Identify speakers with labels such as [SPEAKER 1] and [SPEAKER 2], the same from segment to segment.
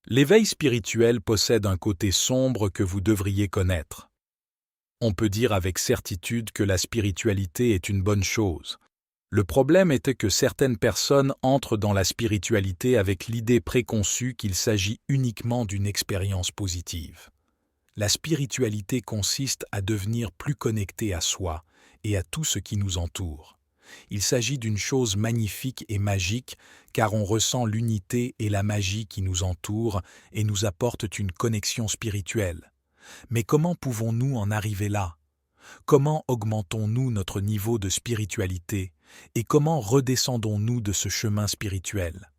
[SPEAKER 1] L'éveil spirituel possède un côté sombre que vous devriez connaître. On peut dire avec certitude que la spiritualité est une bonne chose. Le problème était que certaines personnes entrent dans la spiritualité avec l'idée préconçue qu'il s'agit uniquement d'une expérience positive. La spiritualité consiste à devenir plus connecté à soi et à tout ce qui nous entoure. Il s'agit d'une chose magnifique et magique car on ressent l'unité et la magie qui nous entourent et nous apportent une connexion spirituelle. Mais comment pouvons-nous en arriver là? Comment augmentons-nous notre niveau de spiritualité et comment redescendons-nous de ce chemin spirituel?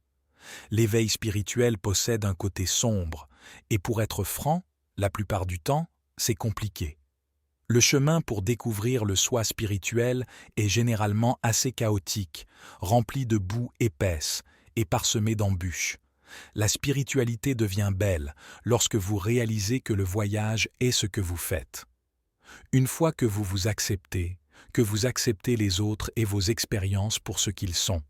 [SPEAKER 1] L'éveil spirituel possède un côté sombre et pour être franc, la plupart du temps, c'est compliqué. Le chemin pour découvrir le soi spirituel est généralement assez chaotique, rempli de boue épaisse et parsemé d'embûches. La spiritualité devient belle lorsque vous réalisez que le voyage est ce que vous faites. Une fois que vous vous acceptez, que vous acceptez les autres et vos expériences pour ce qu'ils sont.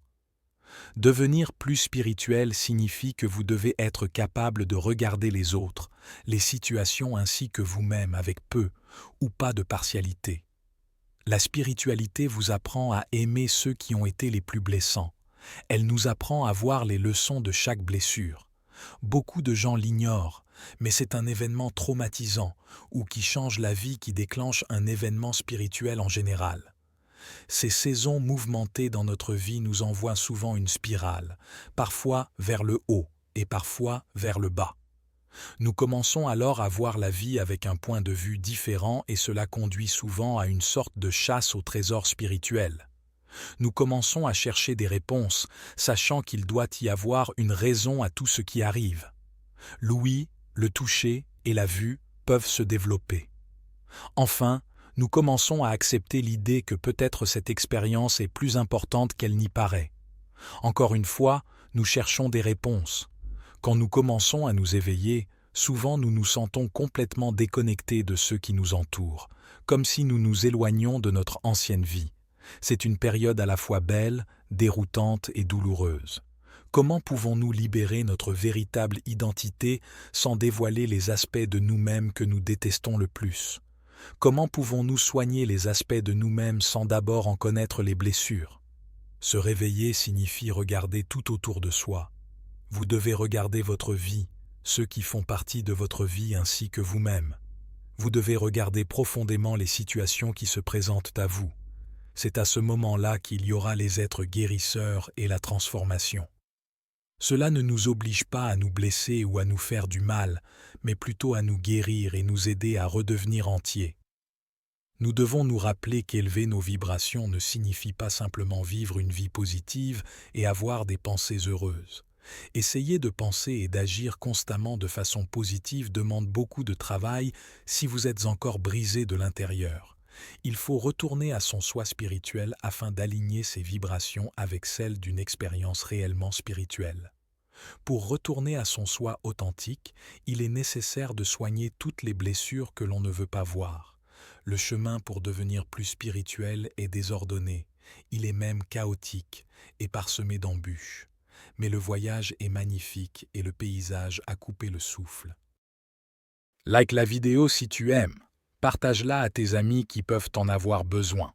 [SPEAKER 1] Devenir plus spirituel signifie que vous devez être capable de regarder les autres, les situations ainsi que vous-même avec peu ou pas de partialité. La spiritualité vous apprend à aimer ceux qui ont été les plus blessants. Elle nous apprend à voir les leçons de chaque blessure. Beaucoup de gens l'ignorent, mais c'est un événement traumatisant ou qui change la vie qui déclenche un événement spirituel en général. Ces saisons mouvementées dans notre vie nous envoient souvent une spirale, parfois vers le haut et parfois vers le bas. Nous commençons alors à voir la vie avec un point de vue différent et cela conduit souvent à une sorte de chasse au trésor spirituel. Nous commençons à chercher des réponses, sachant qu'il doit y avoir une raison à tout ce qui arrive. L'ouïe, le toucher et la vue peuvent se développer. Enfin, nous commençons à accepter l'idée que peut-être cette expérience est plus importante qu'elle n'y paraît. Encore une fois, nous cherchons des réponses. Quand nous commençons à nous éveiller, souvent nous nous sentons complètement déconnectés de ceux qui nous entourent, comme si nous nous éloignions de notre ancienne vie. C'est une période à la fois belle, déroutante et douloureuse. Comment pouvons-nous libérer notre véritable identité sans dévoiler les aspects de nous-mêmes que nous détestons le plus? Comment pouvons-nous soigner les aspects de nous-mêmes sans d'abord en connaître les blessures? Se réveiller signifie regarder tout autour de soi. Vous devez regarder votre vie, ceux qui font partie de votre vie ainsi que vous-même. Vous devez regarder profondément les situations qui se présentent à vous. C'est à ce moment-là qu'il y aura les êtres guérisseurs et la transformation. Cela ne nous oblige pas à nous blesser ou à nous faire du mal, mais plutôt à nous guérir et nous aider à redevenir entiers. Nous devons nous rappeler qu'élever nos vibrations ne signifie pas simplement vivre une vie positive et avoir des pensées heureuses. Essayer de penser et d'agir constamment de façon positive demande beaucoup de travail si vous êtes encore brisé de l'intérieur. Il faut retourner à son soi spirituel afin d'aligner ses vibrations avec celles d'une expérience réellement spirituelle. Pour retourner à son soi authentique, il est nécessaire de soigner toutes les blessures que l'on ne veut pas voir. Le chemin pour devenir plus spirituel est désordonné, il est même chaotique et parsemé d'embûches. Mais le voyage est magnifique et le paysage a coupé le souffle. Like la vidéo si tu aimes. Partage-la à tes amis qui peuvent en avoir besoin.